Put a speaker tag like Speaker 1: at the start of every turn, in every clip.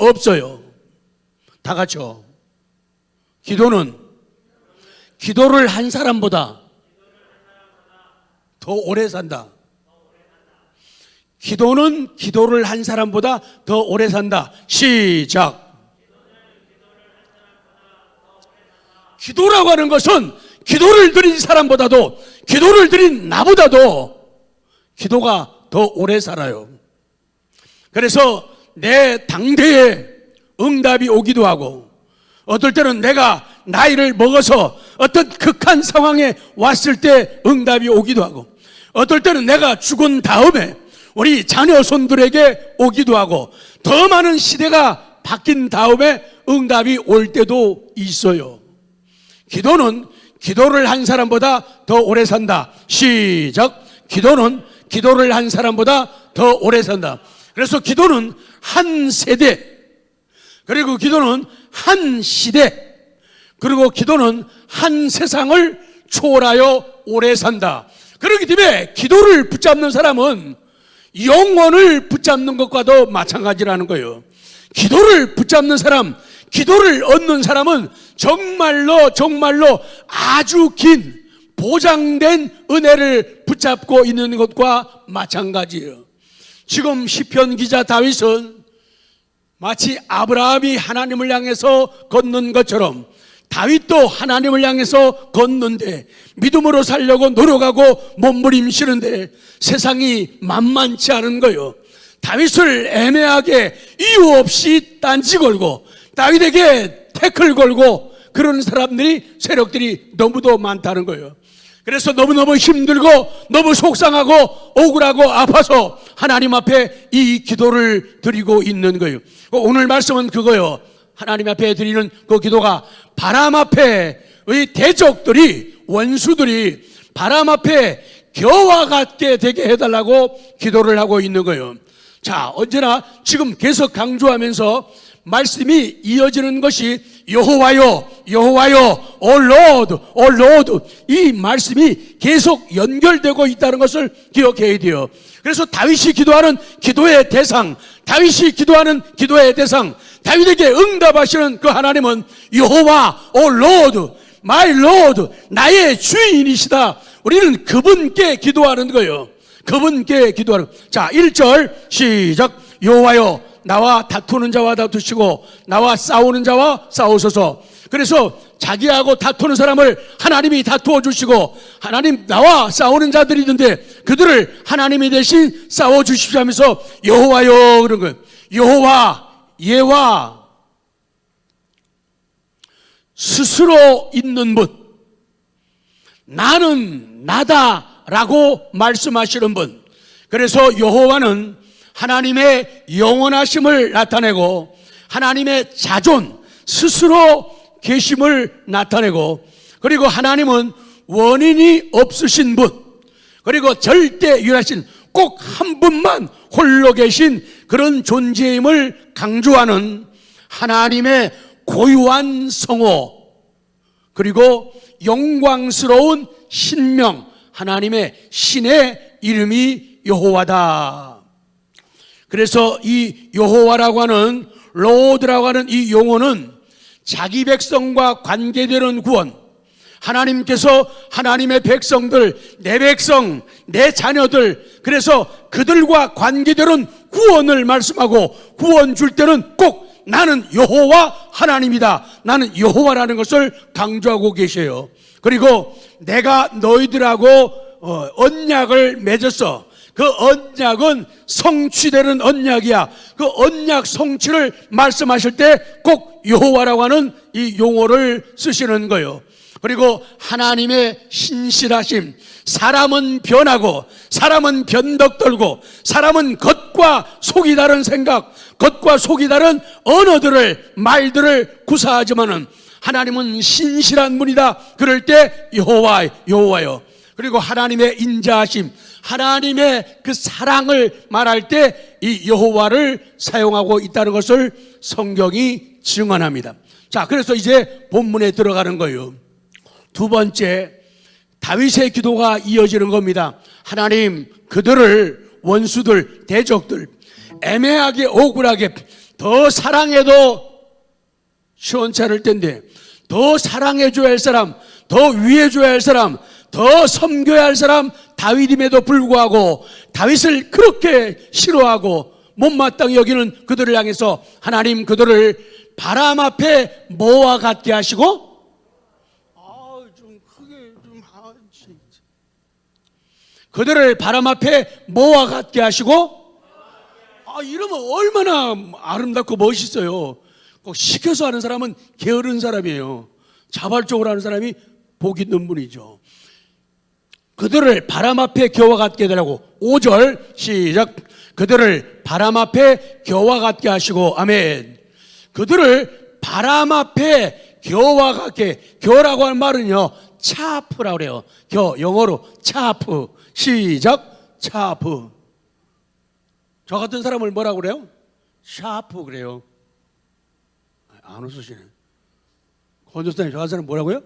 Speaker 1: 없어요. 다 같이요. 기도는 기도를 한 사람보다 더 오래 산다. 기도는 기도를 한 사람보다 더 오래 산다. 시작. 기도라고 하는 것은 기도를 드린 사람보다도, 기도를 드린 나보다도 기도가 더 오래 살아요. 그래서 내 당대에 응답이 오기도 하고, 어떨 때는 내가 나이를 먹어서 어떤 극한 상황에 왔을 때 응답이 오기도 하고, 어떨 때는 내가 죽은 다음에 우리 자녀손들에게 오기도 하고, 더 많은 시대가 바뀐 다음에 응답이 올 때도 있어요. 기도는 기도를 한 사람보다 더 오래 산다. 시작. 기도는 기도를 한 사람보다 더 오래 산다. 그래서 기도는 한 세대, 그리고 기도는 한 시대, 그리고 기도는 한 세상을 초월하여 오래 산다. 그렇기 때문에 기도를 붙잡는 사람은 영혼을 붙잡는 것과도 마찬가지라는 거예요. 기도를 붙잡는 사람, 기도를 얻는 사람은 정말로 아주 긴 보장된 은혜를 붙잡고 있는 것과 마찬가지예요. 지금 시편 기자 다윗은 마치 아브라함이 하나님을 향해서 걷는 것처럼 다윗도 하나님을 향해서 걷는데, 믿음으로 살려고 노력하고 몸부림치는데 세상이 만만치 않은 거예요. 다윗을 애매하게 이유 없이 딴지 걸고 다윗에게 태클 걸고 그런 사람들이, 세력들이 너무도 많다는 거예요. 그래서 너무너무 힘들고 너무 속상하고 억울하고 아파서 하나님 앞에 이 기도를 드리고 있는 거예요. 오늘 말씀은 그거예요. 하나님 앞에 드리는 그 기도가 바람 앞에 대적들이, 원수들이 바람 앞에 겨와 같게 되게 해달라고 기도를 하고 있는 거예요. 자, 언제나 지금 계속 강조하면서 말씀이 이어지는 것이 여호와여, 여호와여, 오 로드, 오 로드, 이 말씀이 계속 연결되고 있다는 것을 기억해야 돼요. 그래서 다윗이 기도하는 기도의 대상, 다윗이 기도하는 기도의 대상, 다윗에게 응답하시는 그 하나님은 여호와, 오 로드, 마이 로드, 나의 주인이시다. 우리는 그분께 기도하는 거예요. 그분께 기도하는. 자, 1절 시작. 여호와여, 나와 다투는 자와 다투시고 나와 싸우는 자와 싸우소서. 그래서 자기하고 다투는 사람을 하나님이 다투어 주시고, 하나님 나와 싸우는 자들이 있는데 그들을 하나님이 대신 싸워 주십시오 하면서 여호와여 그런 거예요. 여호와, 예와, 스스로 있는 분, 나는 나다라고 말씀하시는 분. 그래서 여호와는 하나님의 영원하심을 나타내고 하나님의 자존, 스스로 계심을 나타내고, 그리고 하나님은 원인이 없으신 분, 그리고 절대 유일하신 꼭 한 분만 홀로 계신 그런 존재임을 강조하는 하나님의 고유한 성호, 그리고 영광스러운 신명, 하나님의 신의 이름이 여호와다. 그래서 이 여호와라고 하는, 로드라고 하는 이 용어는 자기 백성과 관계되는 구원, 하나님께서 하나님의 백성들, 내 백성, 내 자녀들, 그래서 그들과 관계되는 구원을 말씀하고, 구원 줄 때는 꼭 나는 여호와 하나님이다, 나는 여호와라는 것을 강조하고 계셔요. 그리고 내가 너희들하고 언약을 맺었어. 그 언약은 성취되는 언약이야. 그 언약 성취를 말씀하실 때 꼭 여호와라고 하는 이 용어를 쓰시는 거예요. 그리고 하나님의 신실하심, 사람은 변하고 사람은 변덕떨고 사람은 겉과 속이 다른 생각, 겉과 속이 다른 언어들을, 말들을 구사하지만은 하나님은 신실한 분이다. 그럴 때 여호와, 여호와요. 그리고 하나님의 인자하심, 하나님의 그 사랑을 말할 때 이 여호와를 사용하고 있다는 것을 성경이 증언합니다. 자, 그래서 이제 본문에 들어가는 거예요. 두 번째, 다윗의 기도가 이어지는 겁니다. 하나님, 그들을, 원수들, 대적들, 애매하게 억울하게 더 사랑해도 시원찮을 텐데, 더 사랑해줘야 할 사람, 더 위해줘야 할 사람, 더 섬겨야 할 사람 다윗임에도 불구하고 다윗을 그렇게 싫어하고 못마땅히 여기는 그들을 향해서 하나님 그들을 바람 앞에 뭐와 같게 하시고, 좀 크게 좀 그들을 바람 앞에 뭐와 같게 하시고, 이러면 얼마나 아름답고 멋있어요. 꼭 시켜서 하는 사람은 게으른 사람이에요. 자발적으로 하는 사람이 복 있는 분이죠. 그들을 바람 앞에 겨와 같게 해달라고. 5절 시작. 그들을 바람 앞에 겨와 같게 하시고, 아멘. 그들을 바람 앞에 겨와 같게. 겨라고 하는 말은요, 차프라고 그래요. 겨, 영어로 차프. 시작. 차프. 저 같은 사람을 뭐라고 그래요? 샤프 그래요. 안 웃으시네. 권조사님, 저 같은 사람 뭐라고요?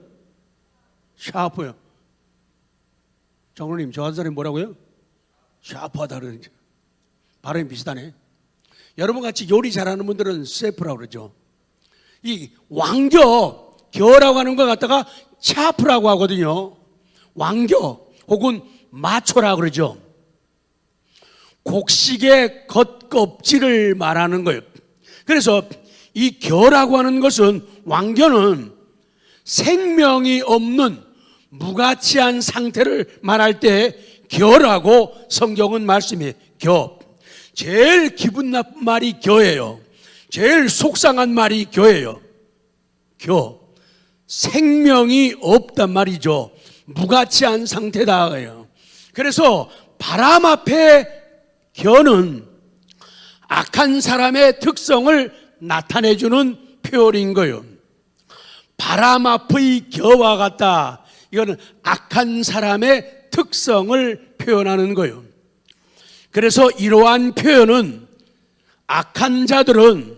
Speaker 1: 샤프요. 정로님, 저 같은 사람이 뭐라고요? 샤프하다 그러는데 발음이 비슷하네. 여러분 같이 요리 잘하는 분들은 셰프라고 그러죠. 이 왕겨, 겨라고 하는 거 갖다가 샤프라고 하거든요. 왕겨 혹은 마초라고 그러죠. 곡식의 겉껍질을 말하는 거예요. 그래서 이 겨라고 하는 것은, 왕겨는 생명이 없는 무가치한 상태를 말할 때 겨라고 성경은 말씀해요. 겨. 제일 기분 나쁜 말이 겨예요. 제일 속상한 말이 겨예요. 겨. 생명이 없단 말이죠. 무가치한 상태다예요. 그래서 바람 앞에 겨는 악한 사람의 특성을 나타내주는 표현인 거예요. 바람 앞의 겨와 같다. 이거는 악한 사람의 특성을 표현하는 거예요. 그래서 이러한 표현은 악한 자들은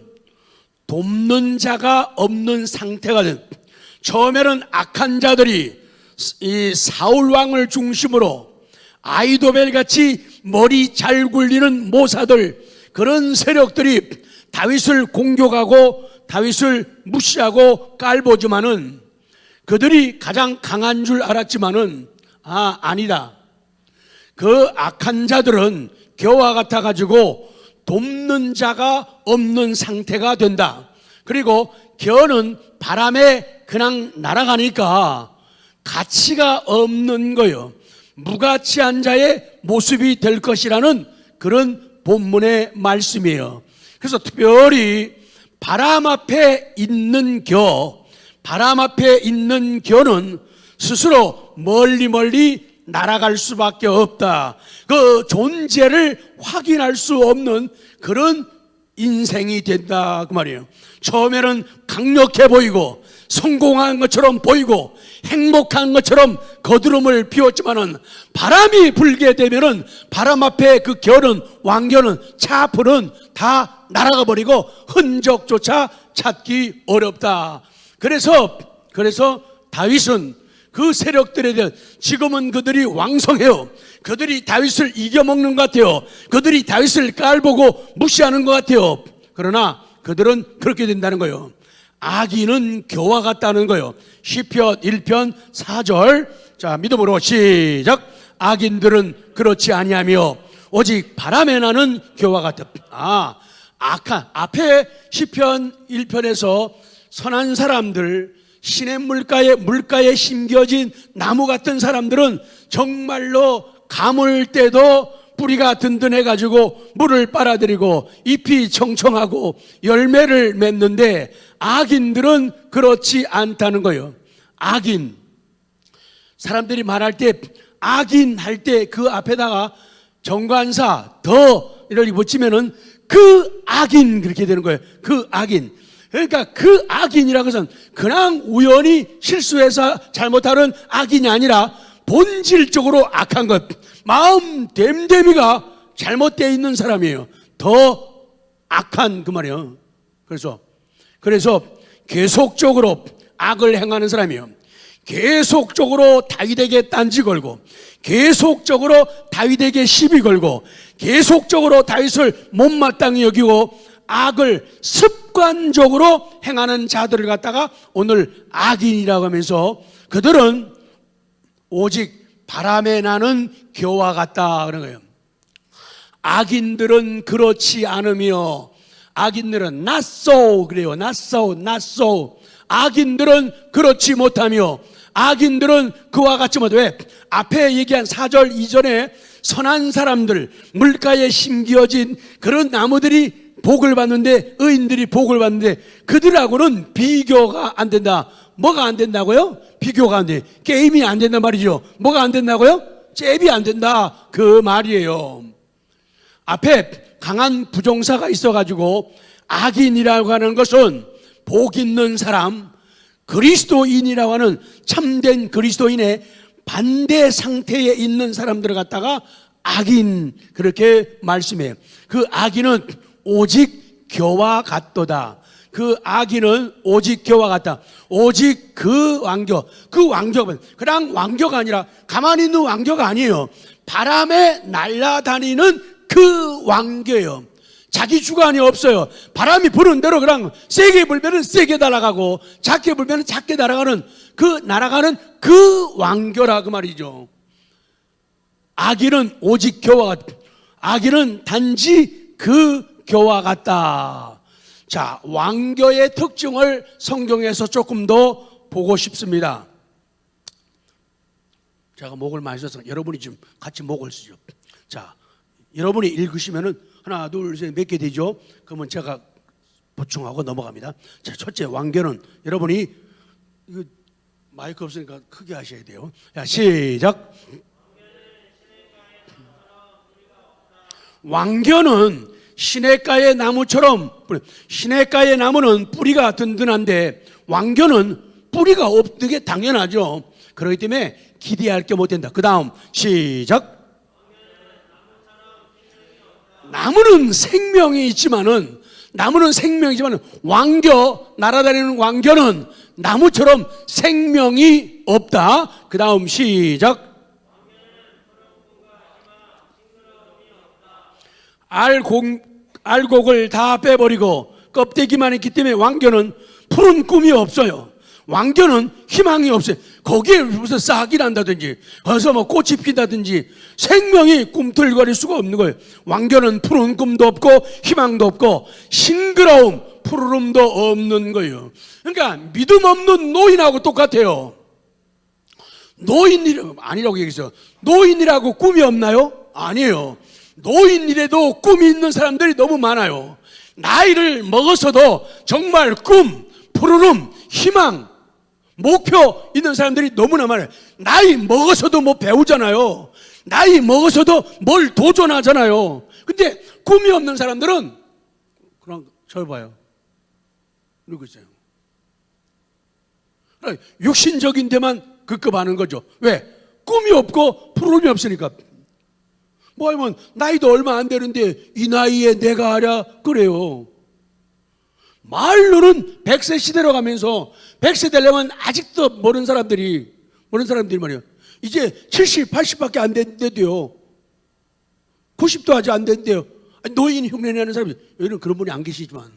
Speaker 1: 돕는 자가 없는 상태가 된, 처음에는 악한 자들이 이 사울 왕을 중심으로 아이도벨 같이 머리 잘 굴리는 모사들, 그런 세력들이 다윗을 공격하고 다윗을 무시하고 깔보지만은, 그들이 가장 강한 줄 알았지만은 아니다. 그 악한 자들은 겨와 같아 가지고 돕는 자가 없는 상태가 된다. 그리고 겨는 바람에 그냥 날아가니까 가치가 없는 거예요. 무가치한 자의 모습이 될 것이라는 그런 본문의 말씀이에요. 그래서 특별히 바람 앞에 있는 겨, 바람 앞에 있는 겨는 스스로 멀리 날아갈 수밖에 없다. 그 존재를 확인할 수 없는 그런 인생이 된다 그 말이에요. 처음에는 강력해 보이고 성공한 것처럼 보이고 행복한 것처럼 거드름을 피웠지만은 바람이 불게 되면은 바람 앞에 그 겨는, 왕겨는, 차풀은 다 날아가 버리고 흔적조차 찾기 어렵다. 그래서 다윗은 그 세력들에 대한, 지금은 그들이 왕성해요. 그들이 다윗을 이겨먹는 것 같아요. 그들이 다윗을 깔보고 무시하는 것 같아요. 그러나 그들은 그렇게 된다는 거예요. 악인은 겨와 같다는 거예요. 시편 1편 4절. 자, 믿음으로 시작. 악인들은 그렇지 아니하며 오직 바람에 나는 겨와 같다. 악한, 앞에 시편 1편에서 선한 사람들, 신의 물가에 심겨진 나무 같은 사람들은 정말로 가물 때도 뿌리가 든든해 가지고 물을 빨아들이고 잎이 청청하고 열매를 맺는데, 악인들은 그렇지 않다는 거예요. 악인, 사람들이 말할 때 악인 할 때 그 앞에다가 정관사 더 이렇게 붙이면은 그 악인 그렇게 되는 거예요. 그 악인. 그러니까 그 악인이라는 것은 그냥 우연히 실수해서 잘못하는 악인이 아니라 본질적으로 악한 것, 마음 됨됨이가 잘못되어 있는 사람이에요. 더 악한 그 말이에요. 그래서 계속적으로 악을 행하는 사람이에요. 계속적으로 다윗에게 딴지 걸고, 계속적으로 다윗에게 시비 걸고, 계속적으로 다윗을 못마땅히 여기고 악을 습관적으로 행하는 자들을 갖다가 오늘 악인이라고 하면서 그들은 오직 바람에 나는 겨와 같다 그런 거예요. 악인들은 그렇지 않으며 악인들은 not so 그래요. not so, not so. 악인들은 그렇지 못하며 악인들은 그와 같지 못해. 왜? 앞에 얘기한 4절 이전에 선한 사람들, 물가에 심기어진 그런 나무들이 복을 받는데, 의인들이 복을 받는데 그들하고는 비교가 안 된다. 뭐가 안 된다고요? 비교가 안 돼. 게임이 안 된단 말이죠. 뭐가 안 된다고요? 잽이 안 된다 그 말이에요. 앞에 강한 부정사가 있어가지고 악인이라고 하는 것은 복 있는 사람, 그리스도인이라고 하는 참된 그리스도인의 반대 상태에 있는 사람들을 갖다가 악인 그렇게 말씀해요. 그 악인은 오직 겨와 같도다. 그 악인은 오직 겨와 같다. 오직 그 왕겨, 그냥 왕겨가 아니라 가만히 있는 왕겨가 아니에요. 바람에 날아다니는 그 왕겨예요. 자기 주관이 없어요. 바람이 부는 대로 그냥 세게 불면 세게 날아가고 작게 불면 작게 날아가는 그 왕겨라 그 말이죠. 악인은 오직 겨와 같다. 악인은 단지 그 겨와 같다. 자, 왕겨의 특징을 성경에서 조금 더 보고 싶습니다. 제가 목을 많이 써서 여러분이 지금 같이 목을 쓰죠. 자, 여러분이 읽으시면은 하나, 둘, 셋 몇 개 되죠? 그러면 제가 보충하고 넘어갑니다. 자, 첫째 왕겨는 여러분이 이거 마이크 없으니까 크게 하셔야 돼요. 자, 시작. 왕겨는 시냇가의 나무처럼, 시냇가의 나무는 뿌리가 든든한데 왕겨는 뿌리가 없는 게 당연하죠. 그렇기 때문에 기대할 게 못 된다. 그 다음 시작. 나무는 생명이 있지만은 왕겨, 날아다니는 왕겨는 나무처럼 생명이 없다. 그 다음 시작. 알곡을 다 빼버리고 껍데기만 있기 때문에 왕겨는 푸른 꿈이 없어요. 왕겨는 희망이 없어요. 거기에 무슨 싹이 난다든지 어서 뭐 꽃이 핀다든지 생명이 꿈틀거릴 수가 없는 거예요. 왕겨는 푸른 꿈도 없고 희망도 없고 싱그러움, 푸르름도 없는 거예요. 그러니까 믿음 없는 노인하고 똑같아요. 아니라고 얘기했어요. 노인이라고 꿈이 없나요? 아니에요. 노인이라도 꿈이 있는 사람들이 너무 많아요. 나이를 먹어서도 정말 꿈, 푸르름, 희망, 목표 있는 사람들이 너무나 많아요. 나이 먹어서도 뭐 배우잖아요. 나이 먹어서도 뭘 도전하잖아요. 근데 꿈이 없는 사람들은 그냥 저 봐요. 이러고 있어요. 육신적인 데만 급급하는 거죠. 왜? 꿈이 없고 푸르름이 없으니까. 뭐 하면 나이도 얼마 안 되는데 이 나이에 내가 하랴 그래요. 말로는 100세 시대로 가면서 100세 되려면 아직도 모르는 사람들이 말이에요. 이제 70, 80밖에 안 됐는데도요. 90도 아직 안 됐는데요. 노인 흉내내는 사람이 여기는 그런 분이 안 계시지만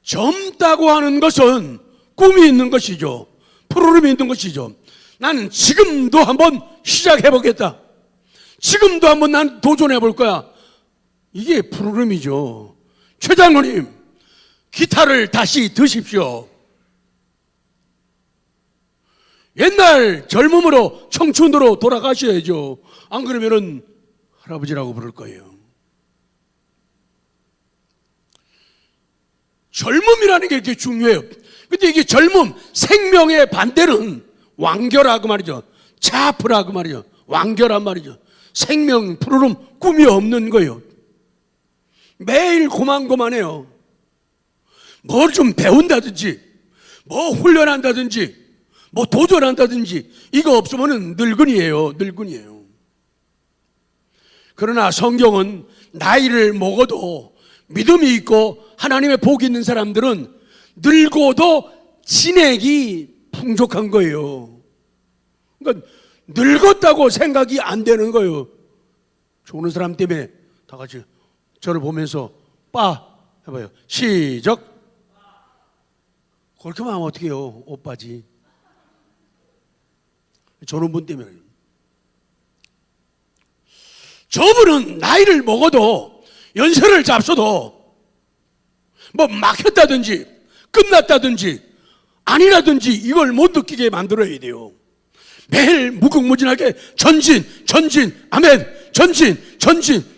Speaker 1: 젊다고 하는 것은 꿈이 있는 것이죠. 푸르름이 있는 것이죠. 나는 지금도 한번 시작해보겠다. 지금도 한번 난 도전해볼 거야. 이게 푸르름이죠. 최 장로님, 기타를 다시 드십시오. 옛날 젊음으로 청춘으로 돌아가셔야죠. 안 그러면은 할아버지라고 부를 거예요. 젊음이라는 게 이렇게 중요해요. 근데 이게 젊음, 생명의 반대는 왕겨라고 말이죠. 차프라고 말이죠. 왕겨란 말이죠. 생명, 푸르름, 꿈이 없는 거예요. 매일 고만고만해요. 뭘 좀 배운다든지, 뭐 훈련한다든지, 뭐 도전한다든지, 이거 없으면 늙은이에요. 늙은이에요. 그러나 성경은 나이를 먹어도 믿음이 있고 하나님의 복이 있는 사람들은 늙어도 진액이 풍족한 거예요. 그러니까 늙었다고 생각이 안 되는 거예요. 좋은 사람 때문에 다 같이 저를 보면서 빠 해봐요. 시작. 그렇게만 하면 어떻게 해요? 오빠지. 저런 분 때문에. 저분은 나이를 먹어도 연세를 잡숴도 뭐 막혔다든지 끝났다든지 아니라든지 이걸 못 느끼게 만들어야 돼요. 매일 무궁무진하게 전진, 아멘, 전진,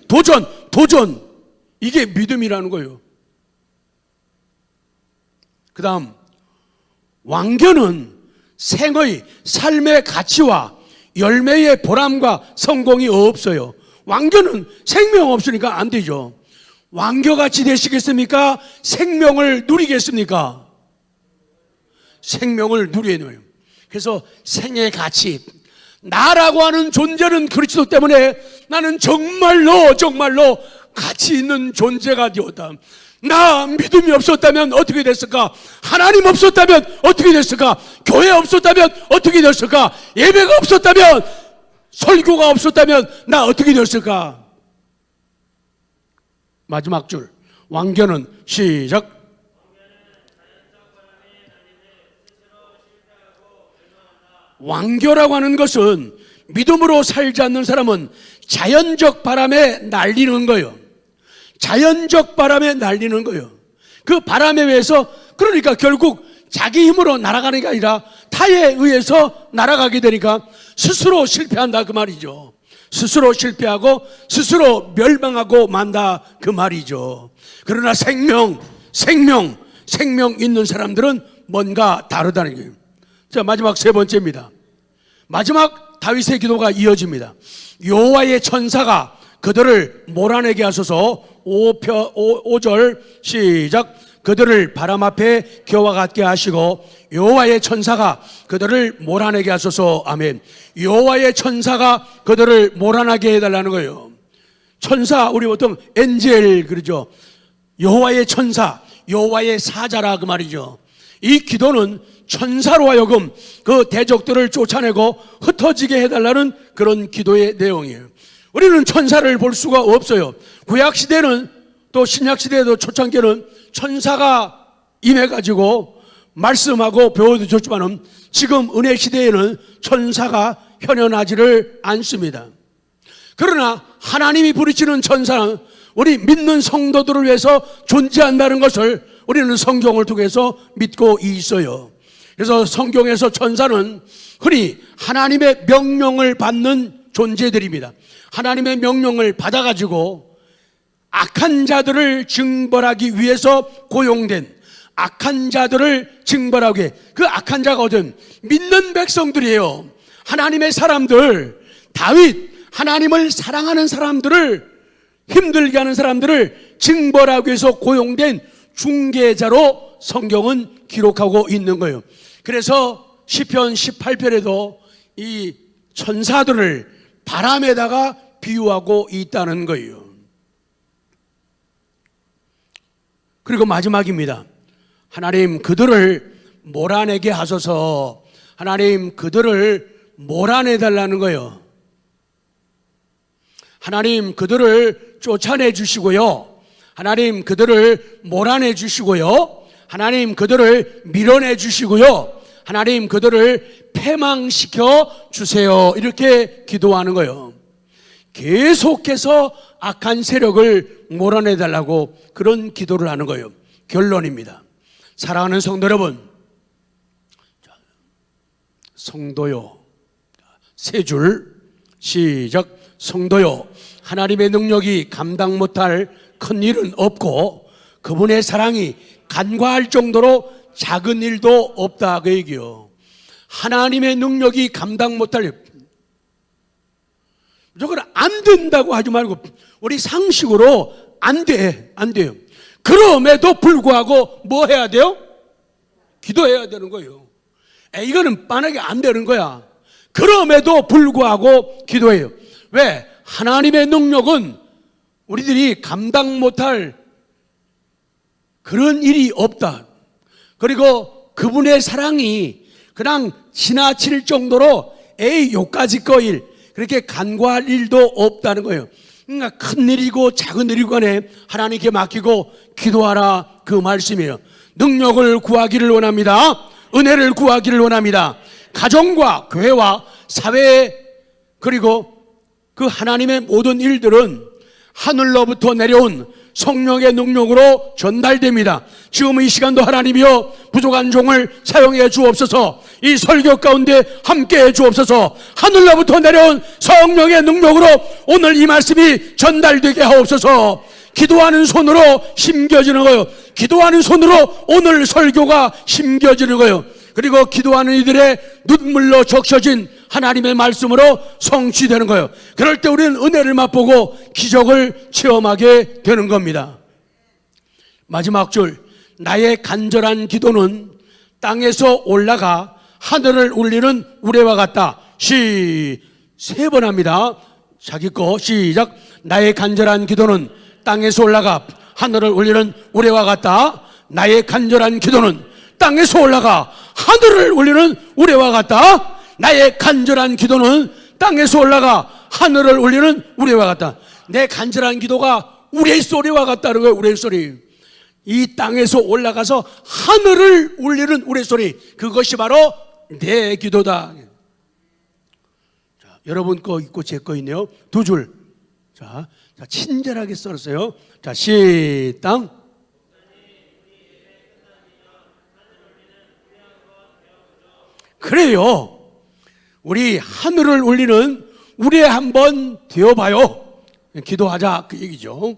Speaker 1: 도전. 이게 믿음이라는 거예요. 그 다음, 왕견은 생의 삶의 가치와 열매의 보람과 성공이 없어요. 왕견은 생명 없으니까 안 되죠. 왕겨같이 되시겠습니까? 생명을 누리겠습니까? 생명을 누려야 돼요. 그래서 생의 가치, 나라고 하는 존재는 그리스도 때문에 나는 정말로 가치 있는 존재가 되었다. 나 믿음이 없었다면 어떻게 됐을까? 하나님 없었다면 어떻게 됐을까? 교회 없었다면 어떻게 됐을까? 예배가 없었다면, 설교가 없었다면 나 어떻게 됐을까? 마지막 줄, 왕견은 시작. 왕교라고 하는 것은 믿음으로 살지 않는 사람은 자연적 바람에 날리는 거예요. 자연적 바람에 날리는 거예요. 그 바람에 의해서, 그러니까 결국 자기 힘으로 날아가는 게 아니라 타에 의해서 날아가게 되니까 스스로 실패한다 그 말이죠. 스스로 실패하고 스스로 멸망하고 만다 그 말이죠. 그러나 생명 있는 사람들은 뭔가 다르다는 거예요. 자, 마지막 세 번째입니다. 마지막 다윗의 기도가 이어집니다. 여호와의 천사가 그들을 몰아내게 하소서. 5절 시작. 그들을 바람 앞에 겨와 같게 하시고 여호와의 천사가 그들을 몰아내게 하소서. 아멘. 여호와의 천사가 그들을 몰아나게 해달라는 거예요. 천사, 우리 보통 엔젤 그러죠. 여호와의 천사, 여호와의 사자라 그 말이죠. 이 기도는 천사로 하여금 그 대적들을 쫓아내고 흩어지게 해달라는 그런 기도의 내용이에요. 우리는 천사를 볼 수가 없어요. 구약시대는 또 신약시대에도 초창기에는 천사가 임해가지고 말씀하고 배워줬지만은 지금 은혜시대에는 천사가 현현하지를 않습니다. 그러나 하나님이 부르시는 천사는 우리 믿는 성도들을 위해서 존재한다는 것을 우리는 성경을 통해서 믿고 있어요. 그래서 성경에서 천사는 흔히 하나님의 명령을 받는 존재들입니다. 하나님의 명령을 받아가지고 악한 자들을 징벌하기 위해서 고용된, 악한 자들을 징벌하기 위해, 그 악한 자가 어떤 믿는 백성들이에요. 하나님의 사람들, 다윗, 하나님을 사랑하는 사람들을, 힘들게 하는 사람들을 징벌하기 위해서 고용된 중개자로 성경은 기록하고 있는 거예요. 그래서 시편 18편에도 이 천사들을 바람에다가 비유하고 있다는 거예요. 그리고 마지막입니다. 하나님 그들을 몰아내게 하소서. 하나님 그들을 몰아내달라는 거예요. 하나님 그들을 쫓아내 주시고요. 하나님 그들을 몰아내 주시고요. 하나님 그들을 밀어내 주시고요. 하나님 그들을 패망시켜 주세요. 이렇게 기도하는 거예요. 계속해서 악한 세력을 몰아내달라고 그런 기도를 하는 거예요. 결론입니다. 사랑하는 성도 여러분, 성도요, 세 줄 시작. 성도요, 하나님의 능력이 감당 못할 큰 일은 없고 그분의 사랑이 간과할 정도로 작은 일도 없다 그 얘기요. 하나님의 능력이 감당 못할 일, 무조건 안 된다고 하지 말고 우리 상식으로 안 돼요. 그럼에도 불구하고 뭐 해야 돼요? 기도해야 되는 거예요. 이거는 빤하게 안 되는 거야. 그럼에도 불구하고 기도해요. 왜? 하나님의 능력은 우리들이 감당 못할 그런 일이 없다. 그리고 그분의 사랑이 그냥 지나칠 정도로 요까지 거 일, 그렇게 간과할 일도 없다는 거예요. 그러니까 큰 일이고 작은 일이고 간에 하나님께 맡기고 기도하라, 그 말씀이에요. 능력을 구하기를 원합니다. 은혜를 구하기를 원합니다. 가정과 교회와 사회, 그리고 그 하나님의 모든 일들은 하늘로부터 내려온 성령의 능력으로 전달됩니다. 지금 이 시간도 하나님이여 부족한 종을 사용해 주옵소서. 이 설교 가운데 함께해 주옵소서. 하늘로부터 내려온 성령의 능력으로 오늘 이 말씀이 전달되게 하옵소서. 기도하는 손으로 심겨지는 거예요. 기도하는 손으로 오늘 설교가 심겨지는 거예요. 그리고 기도하는 이들의 눈물로 적셔진 하나님의 말씀으로 성취되는 거예요. 그럴 때 우리는 은혜를 맛보고 기적을 체험하게 되는 겁니다. 마지막 줄, 나의 간절한 기도는 땅에서 올라가 하늘을 울리는 우레와 같다. 세 번 합니다. 자기 거 시작. 나의 간절한 기도는 땅에서 올라가 하늘을 울리는 우레와 같다. 나의 간절한 기도는 땅에서 올라가 하늘을 울리는 우레와 같다. 나의 간절한 기도는 땅에서 올라가 하늘을 울리는 우레와 같다. 내 간절한 기도가 우레소리와 같다는 거예요. 우레소리. 이 땅에서 올라가서 하늘을 울리는 우레소리, 그것이 바로 내 기도다. 자, 여러분 거 있고 제 거 있네요. 두 줄. 자, 친절하게 썼어요. 자, 시작. 그래요. 우리 하늘을 울리는 우리 한번 되어봐요. 기도하자, 그 얘기죠.